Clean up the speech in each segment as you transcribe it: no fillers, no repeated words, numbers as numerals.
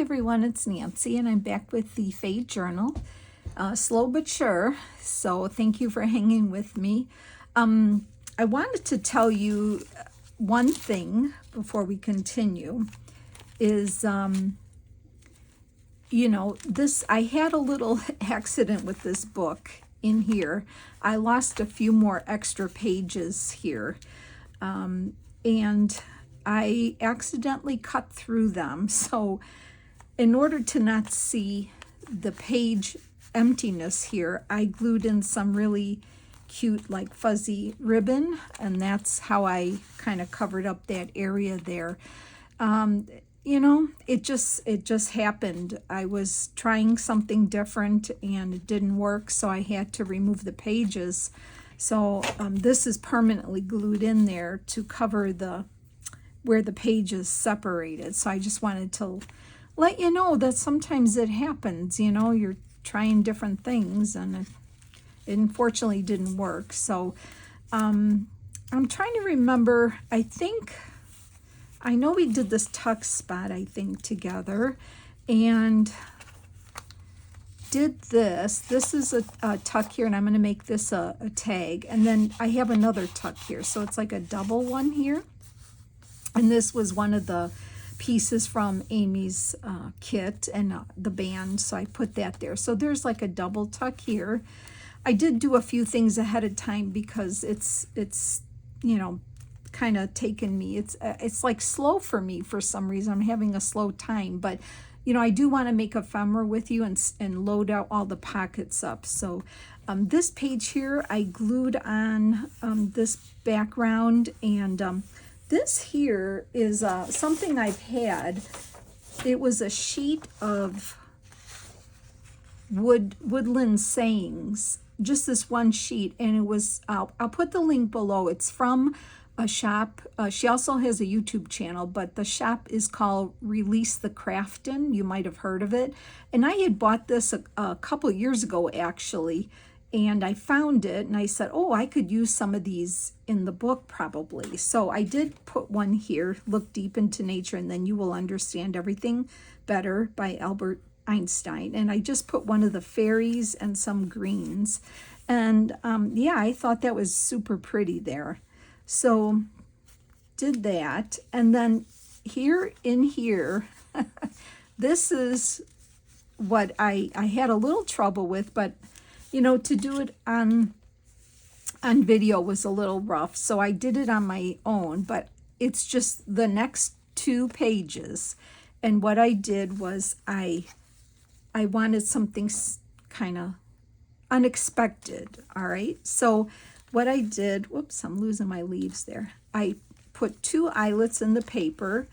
everyone, it's Nancy and I'm back with the Fade Journal. Slow but sure, so thank you for hanging with me. I wanted to tell you one thing before we continue is, I had a little accident with this book in here. I lost a few more extra pages here, and I accidentally cut through them. So in order to not see the page emptiness here, I glued in some really cute like fuzzy ribbon, and that's how I kind of covered up that area there. It just happened. I was trying something different and it didn't work, so I had to remove the pages. So this is permanently glued in there to cover where the pages separated. So I just wanted to let you know that sometimes it happens. You're trying different things and it unfortunately didn't work. So I'm trying to remember. I know we did this tuck spot, I think, together, and did this. This is a tuck here, and I'm going to make this a tag. And then I have another tuck here, so it's like a double one here. And this was one of the pieces from Amy's kit and the band, so I put that there. So there's like a double tuck here. I did do a few things ahead of time because it's kind of taken me. It's like slow for me for some reason. I'm having a slow time, but I do want to make ephemera with you and load out all the pockets up. So this page here, I glued on this background, and this here is something I've had. It was a sheet of woodland sayings, just this one sheet, and it was, I'll put the link below. It's from a shop. She also has a YouTube channel, but the shop is called Release the Craftin'. You might have heard of it. And I had bought this a couple years ago, actually, and I found it and I said, oh, I could use some of these in the book probably. So I did put one here, Look Deep into Nature and Then You Will Understand Everything Better by Albert Einstein. And I just put one of the fairies and some greens. And yeah, I thought that was super pretty there. So did that. And then here in here, this is what I had a little trouble with, but to do it on video was a little rough. So I did it on my own, but it's just the next 2 pages. And what I did was I wanted something kind of unexpected. All right. So what I did, whoops, I'm losing my leaves there. I put 2 eyelets in the paper,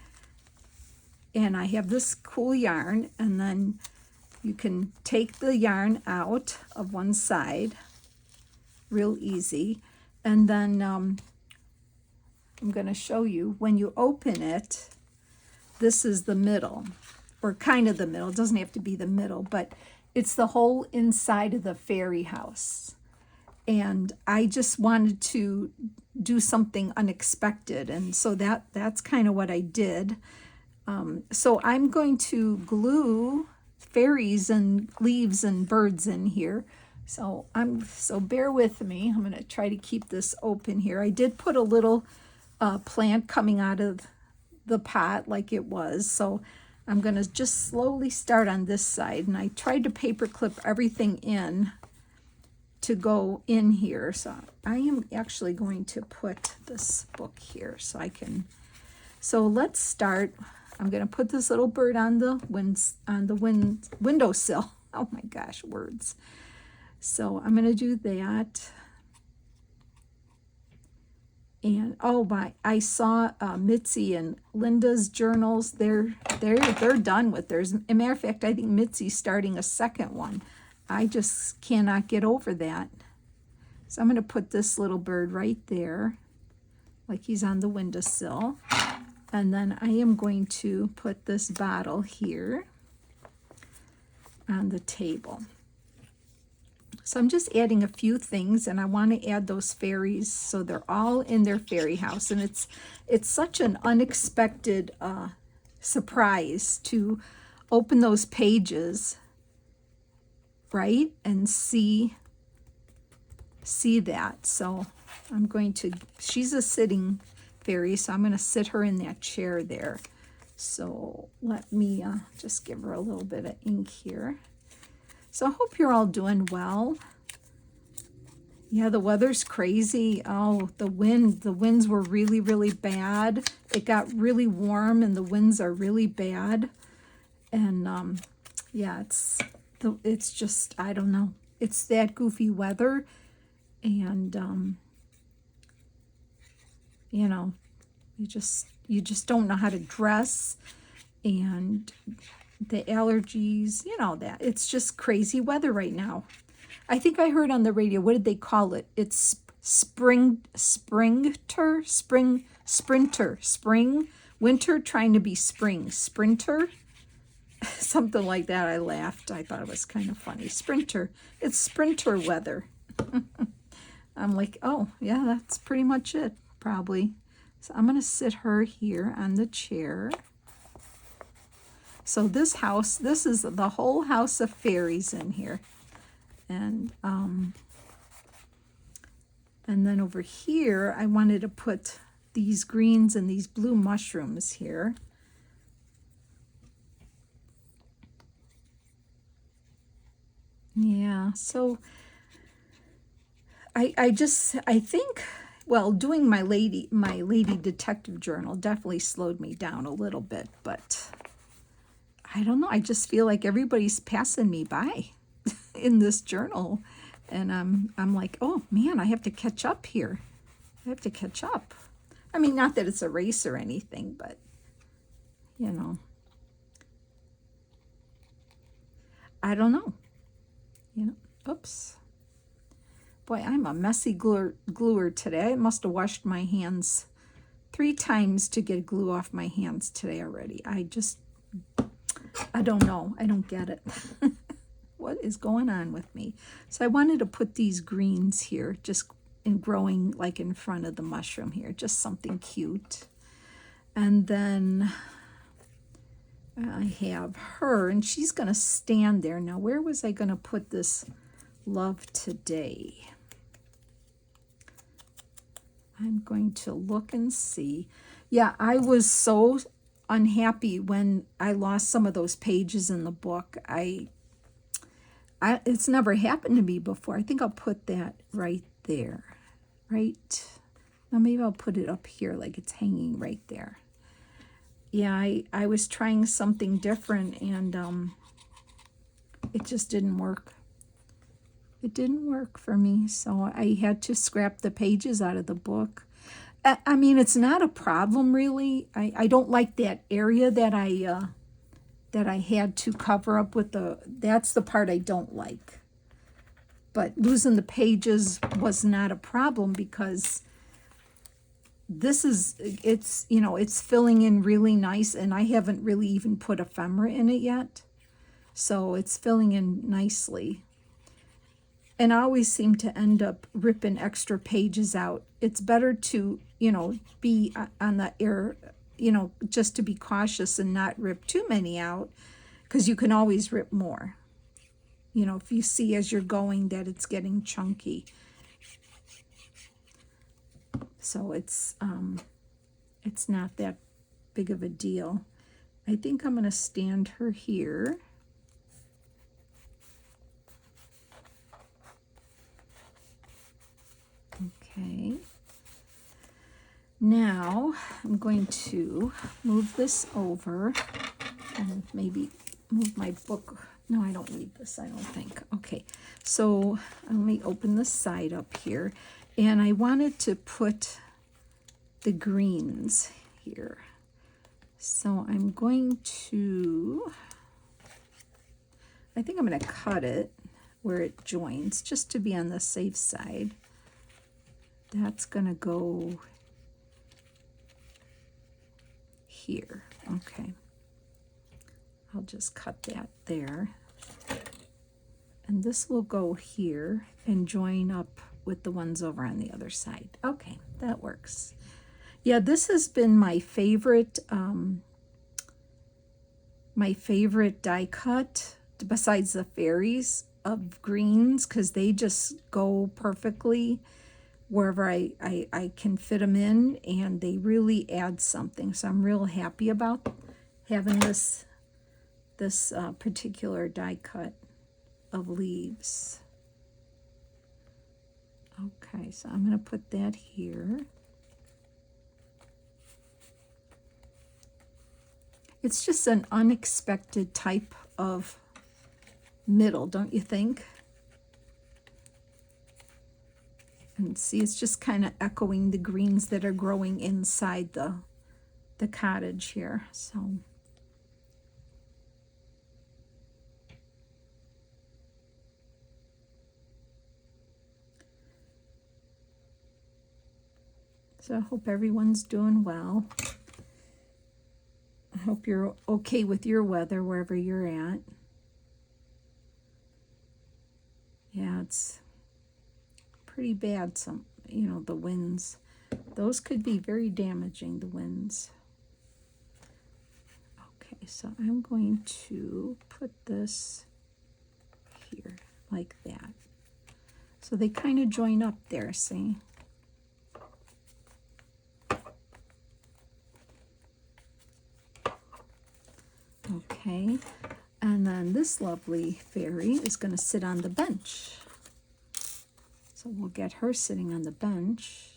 and I have this cool yarn, and then you can take the yarn out of one side real easy. And then I'm going to show you when you open it, this is the middle, or kind of the middle. It doesn't have to be the middle, but it's the whole inside of the fairy house. And I just wanted to do something unexpected. And so that's kind of what I did. So I'm going to glue fairies and leaves and birds in here. So bear with me. I'm going to try to keep this open here. I did put a little plant coming out of the pot like it was. So I'm going to just slowly start on this side. And I tried to paper clip everything in to go in here. So I am actually going to put this book here so I can. So let's start. I'm going to put this little bird on the windowsill. Oh my gosh, words. So I'm going to do that. And oh my, I saw Mitzi and Linda's journals. They're done with theirs. As a matter of fact, I think Mitzi's starting a second one. I just cannot get over that. So I'm going to put this little bird right there, like he's on the windowsill. And then I am going to put this bottle here on the table. So I'm just adding a few things, and I want to add those fairies so they're all in their fairy house. And it's such an unexpected surprise to open those pages, right, and see that. So I'm going to, she's a sitting fairy, so I'm going to sit her in that chair there. So let me just give her a little bit of ink here. So I hope you're all doing well. Yeah, the weather's crazy. Oh, the winds were really, really bad. It got really warm and the winds are really bad. And yeah, it's just, I don't know. It's that goofy weather, and you know, you just don't know how to dress, and the allergies, you know, that it's just crazy weather right now. I think I heard on the radio, what did they call it? It's spring, winter trying to be spring, sprinter, something like that. I laughed. I thought it was kind of funny. Sprinter. It's sprinter weather. I'm like, oh, yeah, that's pretty much it, probably. So I'm going to sit her here on the chair. So this house, this is the whole house of fairies in here. And then over here, I wanted to put these greens and these blue mushrooms here. Yeah, so I think, well, doing my lady detective journal definitely slowed me down a little bit, but I don't know. I just feel like everybody's passing me by in this journal, and I'm like, oh man, I have to catch up here. I have to catch up. I mean, not that it's a race or anything, but you know, I don't know. You know, oops. Boy, I'm a messy gluer today. I must have washed my hands 3 times to get glue off my hands today already. I don't know. I don't get it. What is going on with me? So I wanted to put these greens here, just in growing like in front of the mushroom here, just something cute. And then I have her, and she's going to stand there. Now, where was I going to put this love today? I'm going to look and see. Yeah, I was so unhappy when I lost some of those pages in the book. It's never happened to me before. I think I'll put that right there. Right? Now maybe I'll put it up here like it's hanging right there. Yeah, I was trying something different, and it just didn't work. It didn't work for me, so I had to scrap the pages out of the book. I mean, it's not a problem really. I don't like that area that I had to cover up with that's the part I don't like. But losing the pages was not a problem, because it's filling in really nice, and I haven't really even put ephemera in it yet. So it's filling in nicely. And I always seem to end up ripping extra pages out. It's better to, be on the air, just to be cautious and not rip too many out, because you can always rip more. If you see as you're going that it's getting chunky. So it's not that big of a deal. I think I'm going to stand her here. Okay. Now I'm going to move this over and maybe move my book. No, I don't need this, I don't think. Okay, so let me open this side up here. And I wanted to put the greens here. So I'm going to, I think I'm going to cut it where it joins, just to be on the safe side. That's going to go here. Okay. I'll just cut that there. And this will go here and join up with the ones over on the other side. Okay, that works. Yeah, this has been my favorite my favorite die cut besides the fairies of greens, because they just go perfectly wherever I can fit them in, and they really add something. So I'm real happy about having this particular die cut of leaves. Okay, so I'm going to put that here. It's just an unexpected type of middle, don't you think? And see, it's just kind of echoing the greens that are growing inside the cottage here. So I hope everyone's doing well. I hope you're okay with your weather wherever you're at. Yeah, it's pretty bad. The winds. Those could be very damaging, the winds. Okay, so I'm going to put this here like that. So they kind of join up there, see? Okay, and then this lovely fairy is going to sit on the bench. So we'll get her sitting on the bench.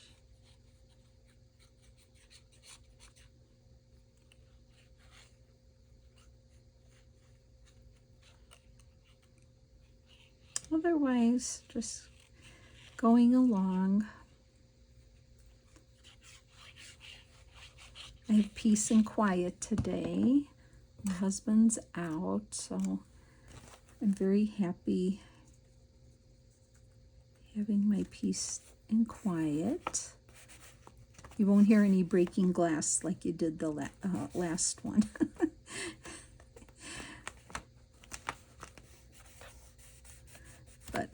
Otherwise, just going along. I have peace and quiet today. My husband's out, so I'm very happy having my peace and quiet. You won't hear any breaking glass like you did the last one. But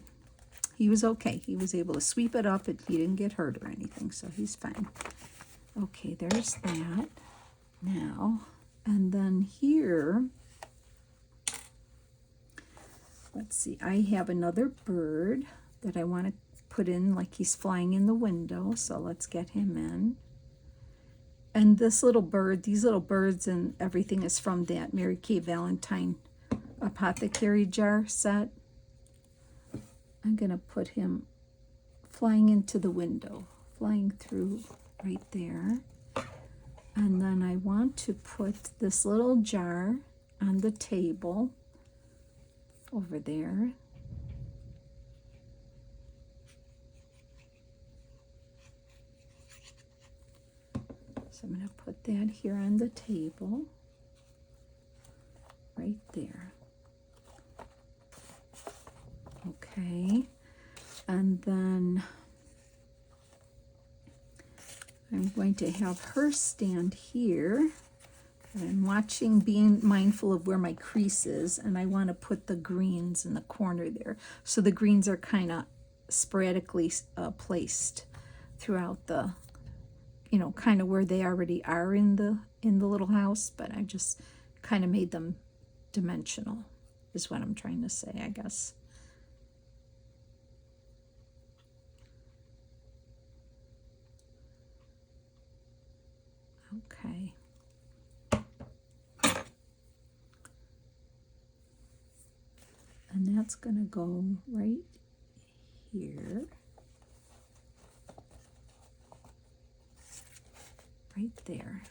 he was okay. He was able to sweep it up, and he didn't get hurt or anything, so he's fine. Okay, there's that now. And then here, let's see, I have another bird that I want to put in like he's flying in the window, so let's get him in. And this little bird, these little birds and everything is from that MaryKvalentine Apothecary Jar set. I'm going to put him flying into the window, flying through right there. And then I want to put this little jar on the table over there. So I'm going to put that here on the table, right there. Okay, and then I'm going to have her stand here. I'm watching, being mindful of where my crease is, and I want to put the greens in the corner there. So the greens are kind of sporadically placed throughout the, kind of where they already are in the little house, but I just kind of made them dimensional, is what I'm trying to say, I guess. Okay. And that's going to go right here. Right there.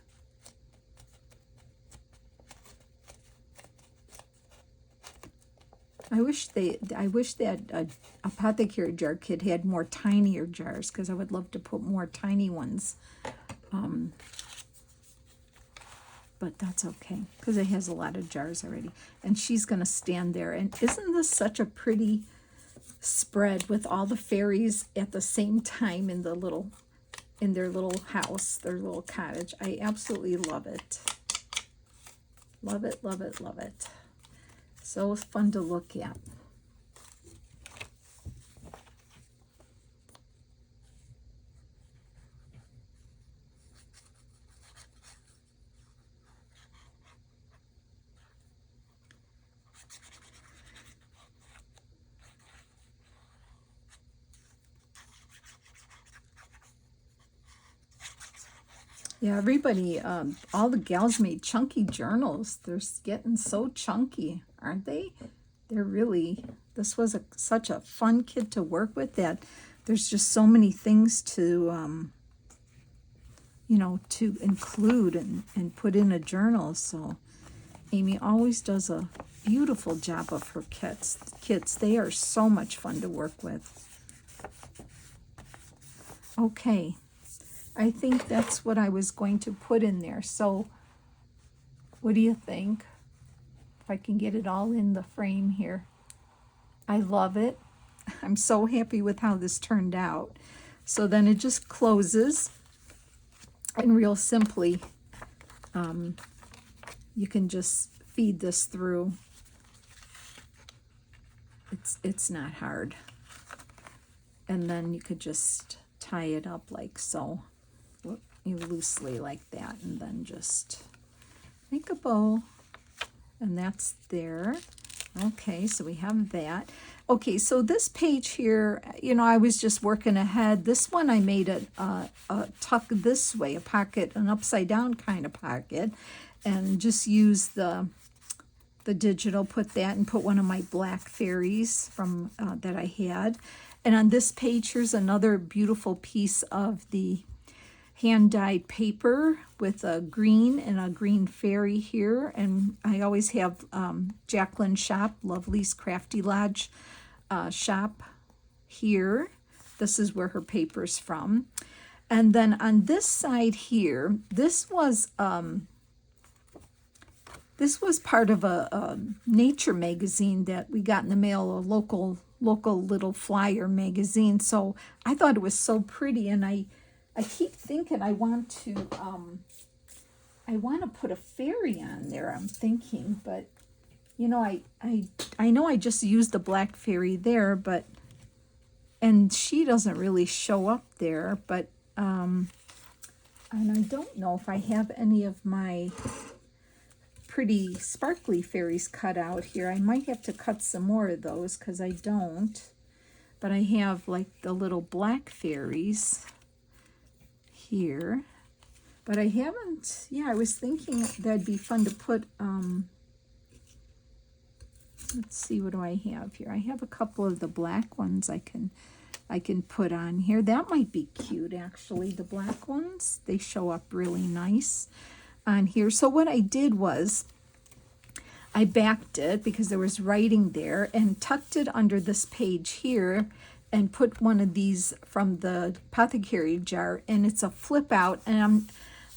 I wish that Apothecary Jar kit had more tinier jars, because I would love to put more tiny ones. But that's okay, because it has a lot of jars already. And she's going to stand there. And isn't this such a pretty spread with all the fairies at the same time in their little house, their little cottage? I absolutely love it. Love it, love it, love it. So fun to look at. Yeah, everybody, all the gals made chunky journals. They're getting so chunky, aren't they? They're really, this was such a fun kit to work with, that there's just so many things to, you know, to include and put in a journal. So Amy always does a beautiful job of her kits. They are so much fun to work with. Okay, I think that's what I was going to put in there. So what do you think? If I can get it all in the frame here. I love it. I'm so happy with how this turned out. So then it just closes, and real simply, you can just feed this through. It's not hard. And then you could just tie it up like so, loosely like that, and then just make a bow, and that's there. Okay, so we have that. Okay, so this page here, you know, I was just working ahead. This one I made a tuck this way, a pocket, an upside down kind of pocket, and just use the digital, put that, and put one of my black fairies from that I had. And on this page, here's another beautiful piece of the hand-dyed paper with a green and a green fairy here. And I always have Jacqueline's shop, Lovely's Crafty Lodge shop here. This is where her paper's from. And then on this side here, this was part of a nature magazine that we got in the mail, a local little flyer magazine. So I thought it was so pretty, and I keep thinking I want to put a fairy on there, I'm thinking, but you know, I know I just used the black fairy there, but, and she doesn't really show up there, but and I don't know if I have any of my pretty sparkly fairies cut out here. I might have to cut some more of those because I don't, but I have like the little black fairies here, but I haven't. Yeah, I was thinking that'd be fun to put let's see, what do I have here? I have a couple of the black ones I can put on here. That might be cute, actually. The black ones, they show up really nice on here. So what I did was I backed it because there was writing there, and tucked it under this page here, and put one of these from the Apothecary Jar, and it's a flip out, and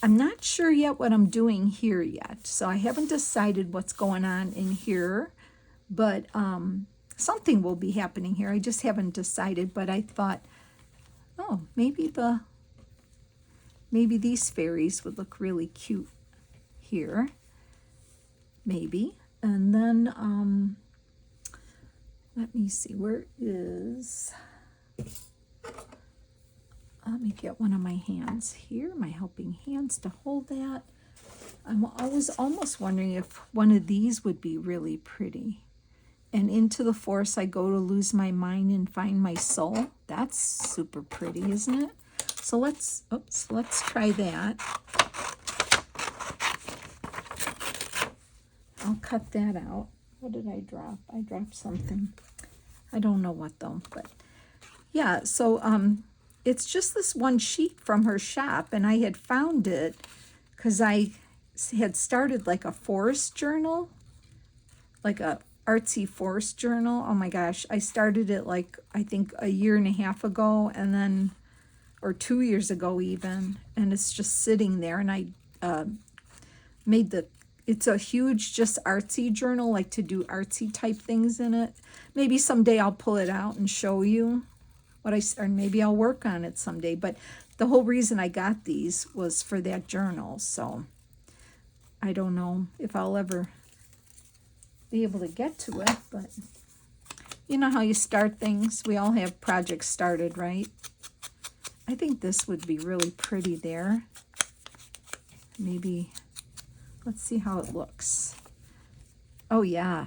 I'm not sure yet what I'm doing here yet. So I haven't decided what's going on in here, but something will be happening here. I just haven't decided, but I thought, oh, maybe these fairies would look really cute here, maybe. And then let me see, where is, let me get one of my hands here, my helping hands, to hold that. I was almost wondering if one of these would be really pretty. And into the forest I go to lose my mind and find my soul. That's super pretty, isn't it? So let's try that. I'll cut that out. What did I drop? I dropped something. I don't know what though, but yeah, so it's just this one sheet from her shop, and I had found it because I had started like a forest journal, like a artsy forest journal. Oh my gosh, I started it like I think a year and a half ago, and then, or 2 years ago even, and it's just sitting there. And I made it's a huge just artsy journal, like to do artsy type things in it. Maybe someday I'll pull it out and show you what or maybe I'll work on it someday. But the whole reason I got these was for that journal. So I don't know if I'll ever be able to get to it, but you know how you start things. We all have projects started, right? I think this would be really pretty there. Maybe, let's see how it looks. Oh yeah.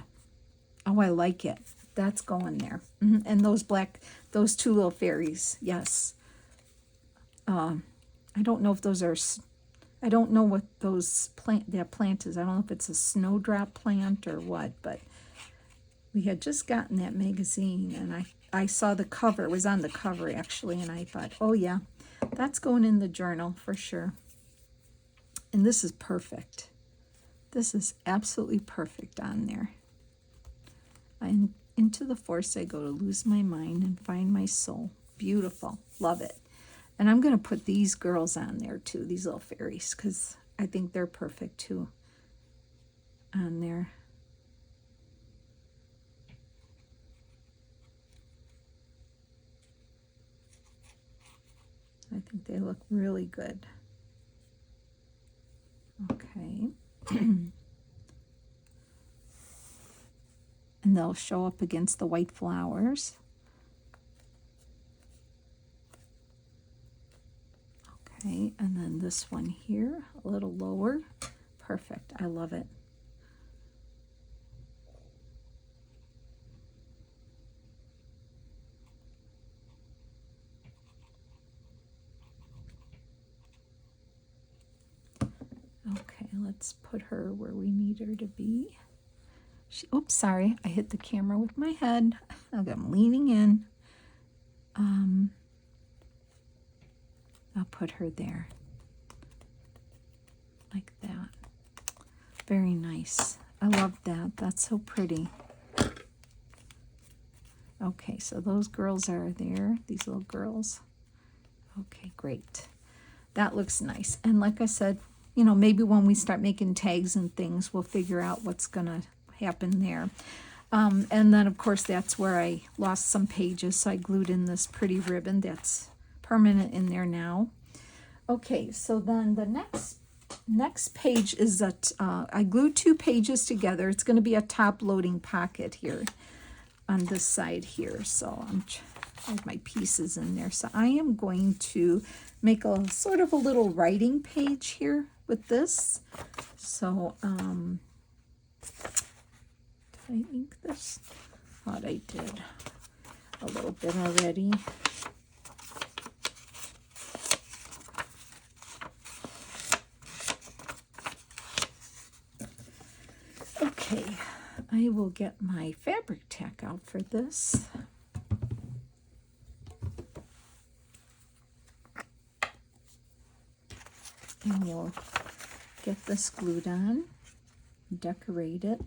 Oh, I like it. That's going there. And those two little fairies, yes. I don't know if those are, I don't know what that plant is. I don't know if it's a snowdrop plant or what, but we had just gotten that magazine, and I saw the cover. It was on the cover, actually, and I thought, oh, yeah, that's going in the journal for sure. And this is perfect. This is absolutely perfect on there. Into the forest I go to lose my mind and find my soul. Beautiful. Love it. And I'm going to put these girls on there too, these little fairies, because I think they're perfect too on there. I think they look really good. Okay. And they'll show up against the white flowers. Okay, and then this one here, a little lower. Perfect, I love it. Okay, let's put her where we need her to be. Oops, sorry, I hit the camera with my head. I'm leaning in. I'll put her there, like that. Very nice. I love that. That's so pretty. Okay, so those girls are there, these little girls. Okay, great. That looks nice. And like I said, you know, maybe when we start making tags and things, we'll figure out what's going to happen there. And then, of course, that's where I lost some pages, so I glued in this pretty ribbon that's permanent in there now. Okay, so then the next page is that I glued 2 pages together. It's going to be a top loading pocket here on this side here. So I have my pieces in there. So I am going to make a sort of a little writing page here with this. So did I ink this? Thought I did a little bit already. Okay, I will get my fabric tack out for this. And we'll get this glued on, decorate it.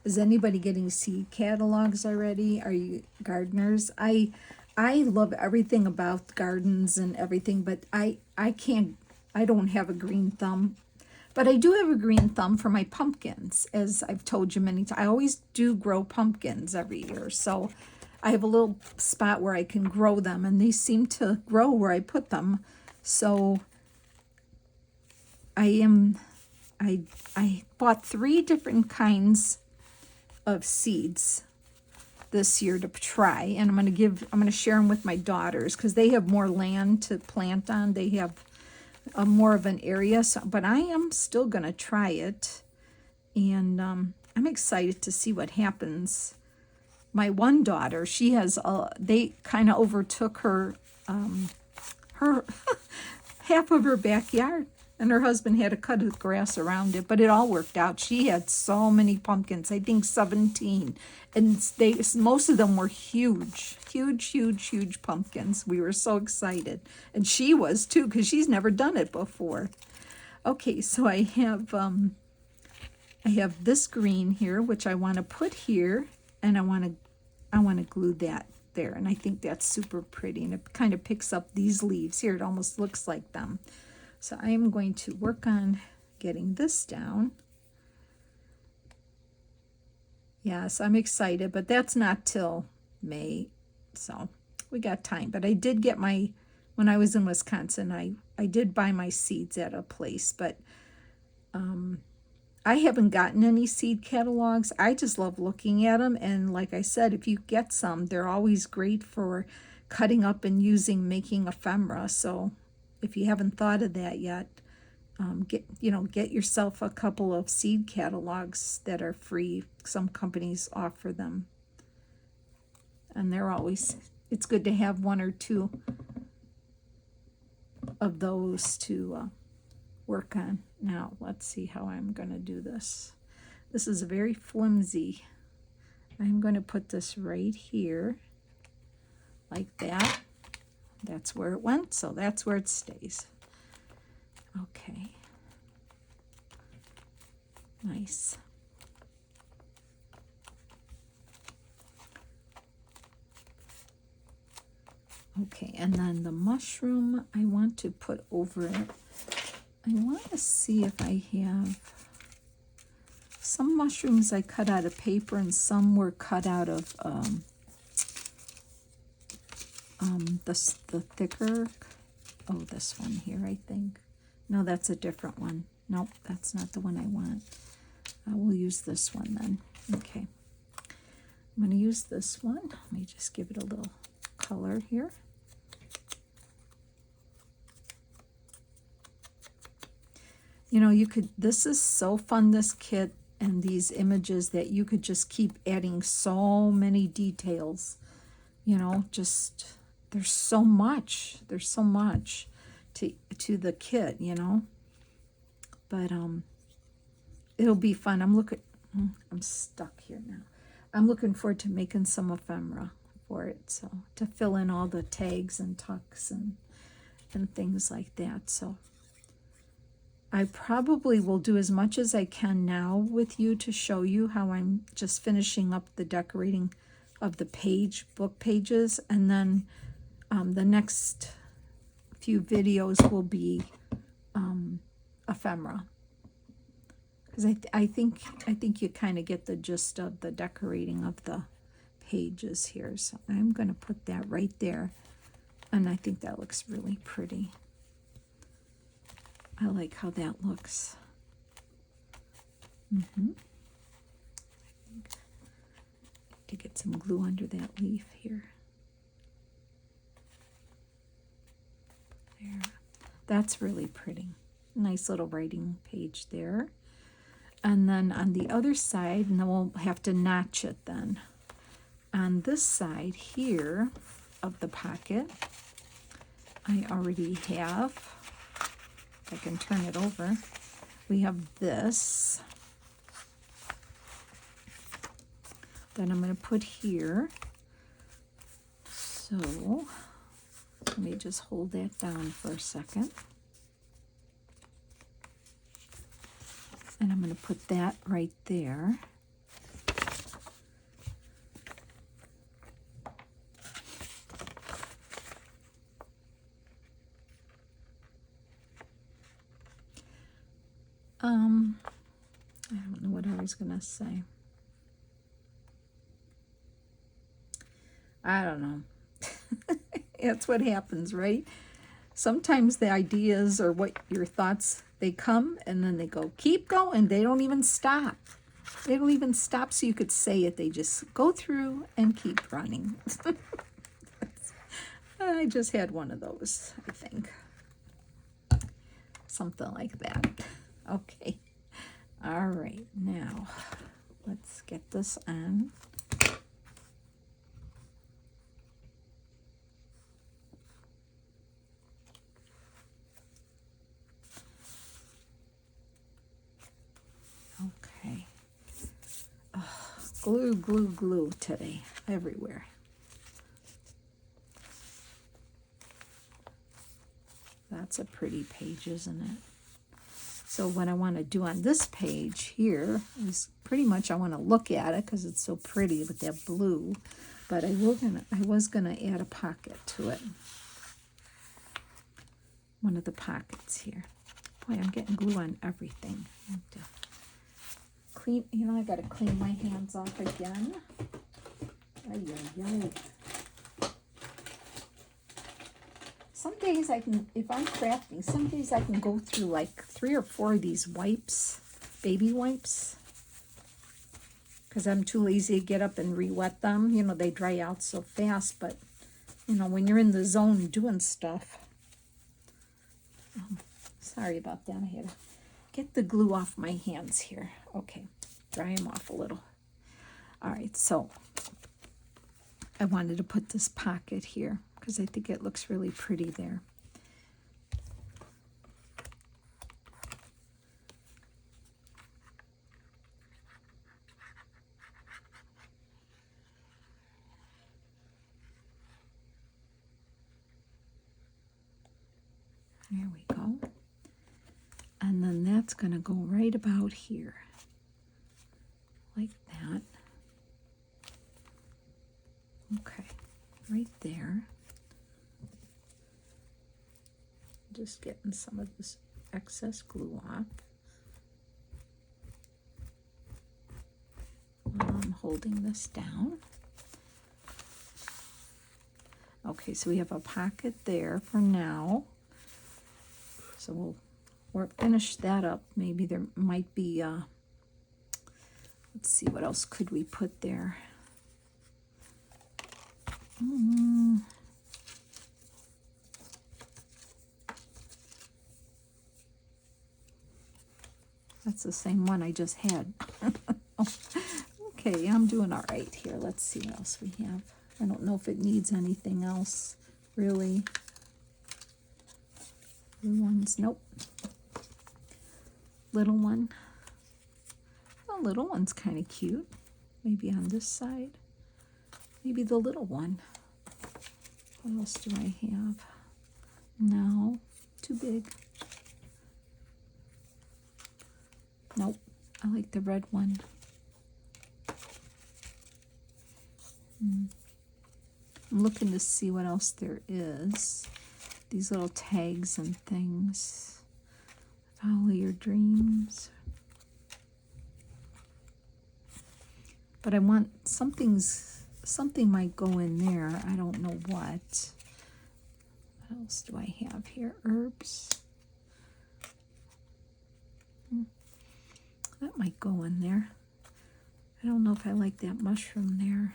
Is anybody getting seed catalogs already? Are you gardeners? I love everything about gardens and everything, but I don't have a green thumb. But I do have a green thumb for my pumpkins, as I've told you many times. I always do grow pumpkins every year, so I have a little spot where I can grow them, and they seem to grow where I put them. So I bought 3 different kinds of seeds this year to try, and I'm going to share them with my daughters because they have more land to plant on. They have more of an area, so, but I am still going to try it, and I'm excited to see what happens. My one daughter, she has they kind of overtook her her half of her backyard, and her husband had to cut the grass around it, but it all worked out. She had so many pumpkins, I think 17, and most of them were huge pumpkins. We were so excited, and she was too, because she's never done it before. Okay, so I have this green here, which I want to put here, and I want to glue that there, and I think that's super pretty, and it kind of picks up these leaves here. It almost looks like them. So I am going to work on getting this down. Yes, I'm excited, but that's not till May, so we got time. But I did get when I was in Wisconsin, I did buy my seeds at a place, but I haven't gotten any seed catalogs. I just love looking at them, and like I said, if you get some, they're always great for cutting up and making ephemera. So if you haven't thought of that yet, get yourself a couple of seed catalogs that are free. Some companies offer them, and it's good to have one or two of those to work on. Now let's see how I'm going to do this. This is very flimsy. I'm going to put this right here like that. That's where it went, so that's where it stays. Okay. Nice. Okay, and then the mushroom I want to put over it. I want to see if I have some mushrooms I cut out of paper and some were cut out of the thicker. Oh, this one here, I think. No, that's a different one. Nope, that's not the one I want. I will use this one then. Okay. I'm going to use this one. Let me just give it a little color here. This is so fun, this kit and these images, that you could just keep adding so many details. There's so much. There's so much to the kit, But it'll be fun. I'm stuck here now. I'm looking forward to making some ephemera for it, so to fill in all the tags and tucks and things like that. So I probably will do as much as I can now with you to show you how I'm just finishing up the decorating of the book pages, and then the next few videos will be ephemera, because I think you kind of get the gist of the decorating of the pages here. So I'm going to put that right there, and I think that looks really pretty. I like how that looks. I think to get some glue under that leaf here. There. That's really pretty. Nice little writing page there. And then on the other side, and then we'll have to notch it then. On this side here of the pocket, I already have, I can turn it over. We have this that I'm going to put here. So let me just hold that down for a second. And I'm going to put that right there. I don't know what I was going to say. I don't know. That's what happens, right? Sometimes the ideas or what your thoughts, they come and then they go, keep going. They don't even stop. They don't even stop so you could say it. They just go through and keep running. I just had one of those, I think. Something like that. Okay. All right. Now, let's get this on. Okay. Oh, glue, glue, glue today, everywhere. That's a pretty page, isn't it? So what I want to do on this page here is pretty much I want to look at it because it's so pretty with that blue, but I was gonna add a pocket to it. One of the pockets here. Boy, I'm getting glue on everything. I have to clean, I got to clean my hands off again. Ay, ay, ay. Some days I can, if I'm crafting, some days I can go through like 3 or 4 of these wipes, baby wipes, because I'm too lazy to get up and re-wet them. They dry out so fast, but, when you're in the zone doing stuff, Sorry about that. I had to get the glue off my hands here. Okay, dry them off a little. All right, so I wanted to put this pocket here because I think it looks really pretty there. There we go. And then that's going to go right about here, like that. Okay, right there. Just getting some of this excess glue off while I'm holding this down. Okay, so we have a pocket there for now. So we'll finish that up. Maybe there might be, let's see, what else could we put there? That's the same one I just had. Okay, I'm doing all right here. Let's see what else we have. I don't know if it needs anything else, really. Blue ones, nope. Little one. The little one's kind of cute. Maybe on this side. Maybe the little one. What else do I have? No, too big. Nope, I like the red one. I'm looking to see what else there is. These little tags and things. Follow your dreams. But I want something might go in there. I don't know what. What else do I have here? Herbs. That might go in there. I don't know if I like that mushroom there.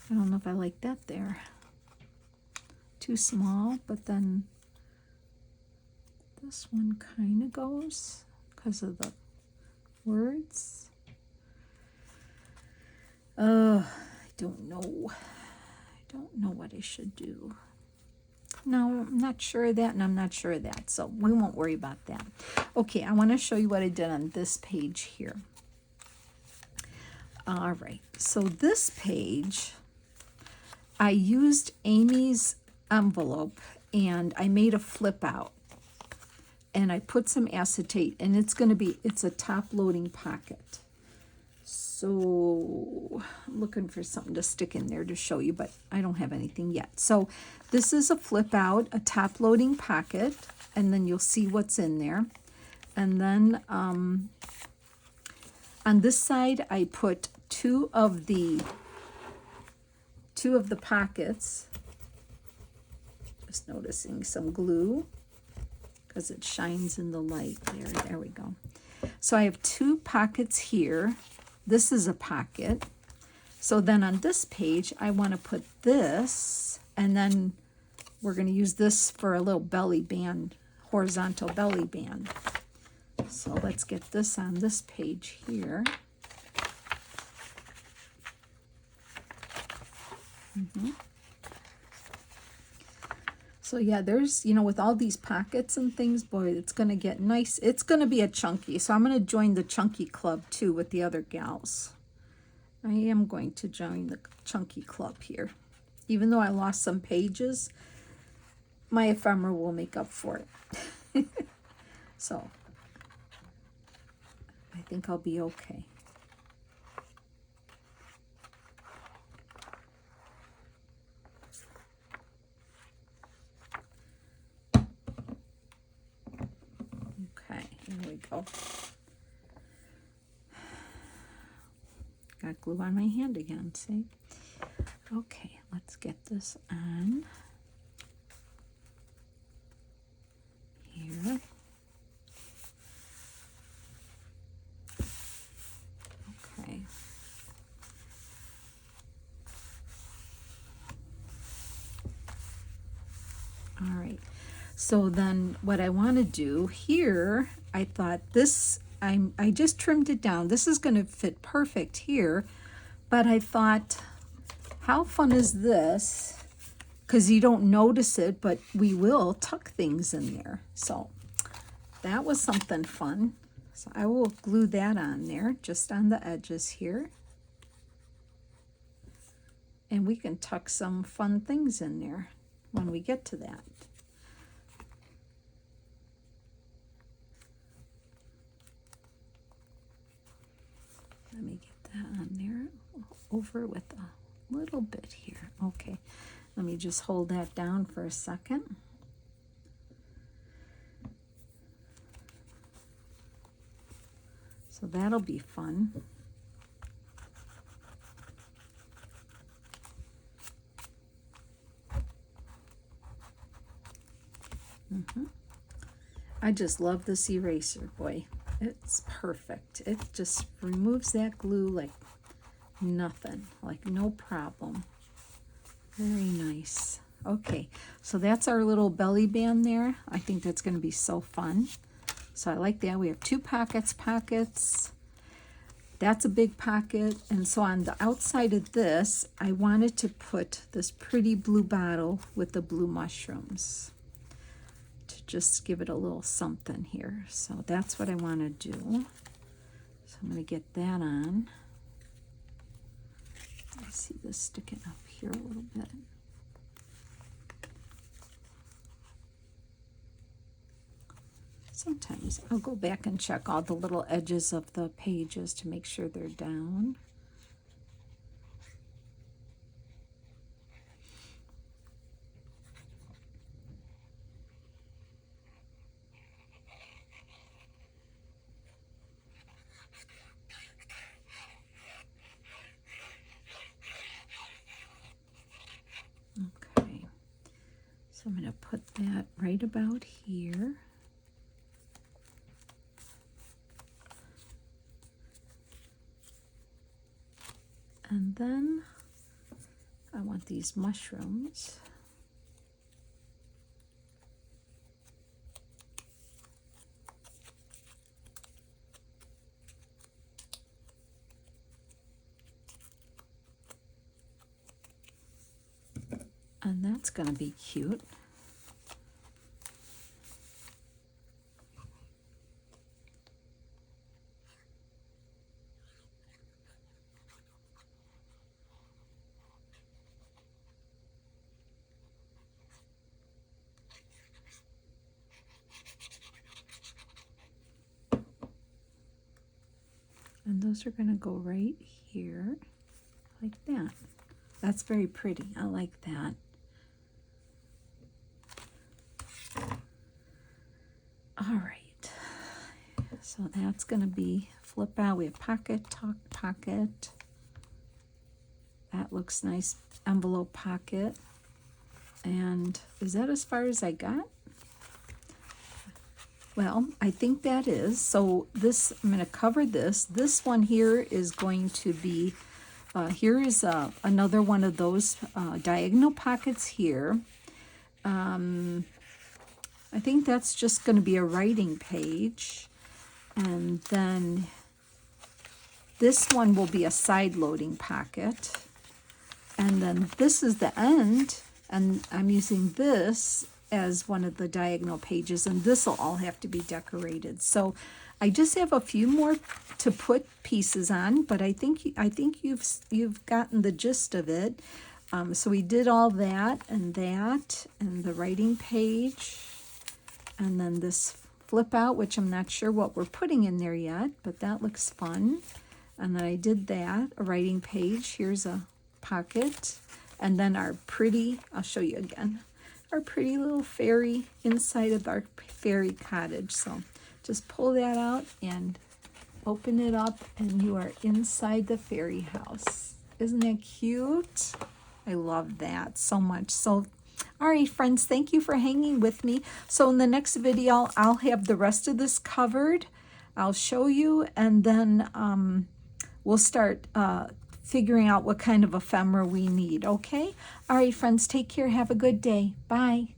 I don't know if I like that there. Too small, but then this one kind of goes because of the words. I don't know. I don't know what I should do. No, I'm not sure of that, and I'm not sure of that, so we won't worry about that. Okay, I want to show you what I did on this page here. All right, so this page, I used Amy's envelope, and I made a flip out, and I put some acetate, and it's a top-loading pocket. So I'm looking for something to stick in there to show you, but I don't have anything yet. So this is a flip out, a top loading pocket, and then you'll see what's in there. And then on this side, I put two of the pockets. Just noticing some glue because it shines in the light there. There we go. So I have two pockets here. This is a pocket. So then on this page, I want to put this, and then we're going to use this for a little belly band, horizontal belly band. So let's get this on this page here. So yeah, there's, with all these pockets and things, boy, it's going to get nice. It's going to be a chunky. So I'm going to join the chunky club too with the other gals. I am going to join the chunky club here. Even though I lost some pages, my ephemera will make up for it. So I think I'll be okay. There we go. Got glue on my hand again, see? Okay, let's get this on here. Okay. All right. So then what I want to do here, I thought this, I just trimmed it down. This is going to fit perfect here, but I thought, how fun is this? Because you don't notice it, but we will tuck things in there. So that was something fun. So I will glue that on there, just on the edges here. And we can tuck some fun things in there when we get to that. Let me get that on there, over with a little bit here. Okay, let me just hold that down for a second. So that'll be fun. I just love this eraser, boy. It's perfect. It just removes that glue like nothing, like no problem. Very nice. Okay, so that's our little belly band there. I think that's going to be so fun. So I like that. We have 2 pockets. That's a big pocket. And so on the outside of this, I wanted to put this pretty blue bottle with the blue mushrooms to just give it a little something here. So that's what I want to do. So I'm going to get that on. I see this sticking up here a little bit. Sometimes I'll go back and check all the little edges of the pages to make sure they're down. Okay, so I'm going to put that right about here. And then I want these mushrooms. And that's going to be cute. And those are going to go right here, like that. That's very pretty. I like that. All right. So that's going to be flip out. We have pocket, tuck, pocket. That looks nice. Envelope pocket. And is that as far as I got? Well, I think that is. So this, I'm going to cover this. This one here is going to be, here is another one of those diagonal pockets here. I think that's just going to be a writing page. And then this one will be a side loading pocket. And then this is the end. And I'm using this as one of the diagonal pages, and this will all have to be decorated. So I just have a few more to put pieces on, but I think you've gotten the gist of it. So we did all that, and the writing page, and then this flip out, which I'm not sure what we're putting in there yet, but that looks fun. And then I did that, a writing page. Here's a pocket, and then our pretty, I'll show you again, our pretty little fairy inside of our fairy cottage. So just pull that out and open it up, and you are inside the fairy house. Isn't that cute? I love that so much. So all right, friends, thank you for hanging with me. So in the next video, I'll have the rest of this covered. I'll show you, and then we'll start figuring out what kind of ephemera we need, okay? All right, friends, take care. Have a good day. Bye.